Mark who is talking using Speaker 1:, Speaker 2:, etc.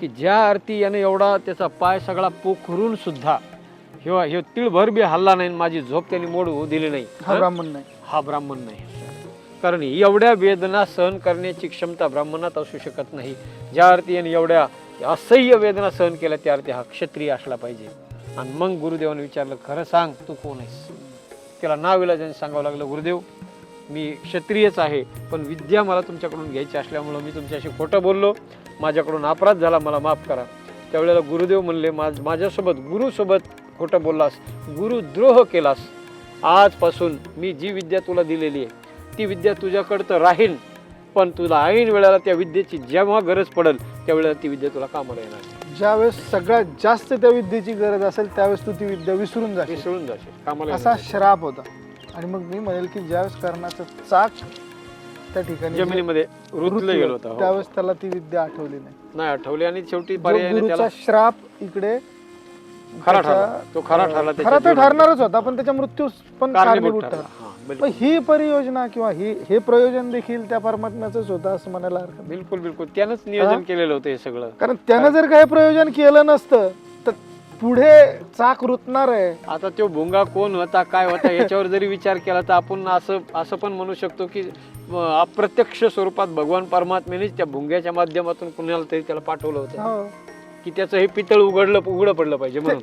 Speaker 1: की ज्या अर्थी याने एवढा त्याचा पाय सगळा पोखरून सुद्धा हे तिळभर बी हल्ला नाही, माझी झोप त्यांनी मोड होऊ दिली नाही,
Speaker 2: हा ब्राह्मण नाही.
Speaker 1: हा ब्राह्मण नाही. कारण एवढ्या वेदना सहन करण्याची क्षमता ब्राह्मणात असू शकत नाही. ज्या अर्थी याने एवढ्या असह्य वेदना सहन केल्या त्या अर्थी हा क्षत्रिय असला पाहिजे. आणि मग गुरुदेवाने विचारलं, खरं सांग तू कोण आहेस? त्याला नाविलाजाने सांगावं लागलं, गुरुदेव मी क्षत्रियच आहे, पण विद्या मला तुमच्याकडून घ्यायची असल्यामुळं मी तुमच्याशी खोटं बोललो, माझ्याकडून अपराध झाला, मला माफ करा. त्यावेळेला गुरुदेव म्हणले, माझ्यासोबत गुरुसोबत खोटं बोललास, गुरुद्रोह केलास, आजपासून मी जी विद्या तुला दिलेली आहे ती विद्या तुझ्याकडं तर राहील, पण तुला ऐन वेळेला त्या विद्येची जेव्हा गरज पडेल त्यावेळेला ती विद्या तुला कामाला येणार.
Speaker 2: ज्यावेळेस सगळ्यात जास्त त्या विद्येची गरज असेल त्यावेळेस तू ती विद्या विसरून जाशील,
Speaker 1: विसरून जाशील, कामाला
Speaker 2: असा
Speaker 1: येणार.
Speaker 2: श्राप होता. आणि मग मी म्हणेल की ज्यावेळेस कर्णाचं चाक त्या ठिकाणी
Speaker 1: जमिनीमध्ये रुतलं गेलं होतं,
Speaker 2: त्यावेळेस त्याला ती विद्या आठवली नाही.
Speaker 1: आठवली. आणि शेवटी
Speaker 2: जो
Speaker 1: पर्यायाने
Speaker 2: गुरुचा
Speaker 1: त्याला
Speaker 2: श्राप इकडे
Speaker 1: खरा ठरला, तो खरा ठरला,
Speaker 2: खरा
Speaker 1: त्याच्या
Speaker 2: तर
Speaker 1: जीवनात
Speaker 2: ठरणारच होता, पण त्याच्या मृत्यू पण कारणीभूत ठरला.
Speaker 1: हा,
Speaker 2: पण
Speaker 1: बिलकुल
Speaker 2: ही परियोजना किंवा हे प्रयोजन देखील त्या परमात्म्याच होतं असं म्हणायला हरकत नाही.
Speaker 1: बिलकुल बिलकुल त्यानंच नियोजन केलेलं होतं हे सगळं.
Speaker 2: कारण त्यानं जर काही प्रयोजन केलं नसतं तर पुढे चाक रुतणार आहे.
Speaker 1: आता तो भुंगा कोण होता, काय होता, याच्यावर जरी विचार केला तर आपण असं पण म्हणू शकतो की अप्रत्यक्ष स्वरूपात भगवान परमात्म्यानेच त्या भुंग्याच्या माध्यमातून कुणाला तरी त्याला पाठवलं होतं
Speaker 2: हो.
Speaker 1: की त्याचं हे पितळ उघडं पडलं पाहिजे म्हणून.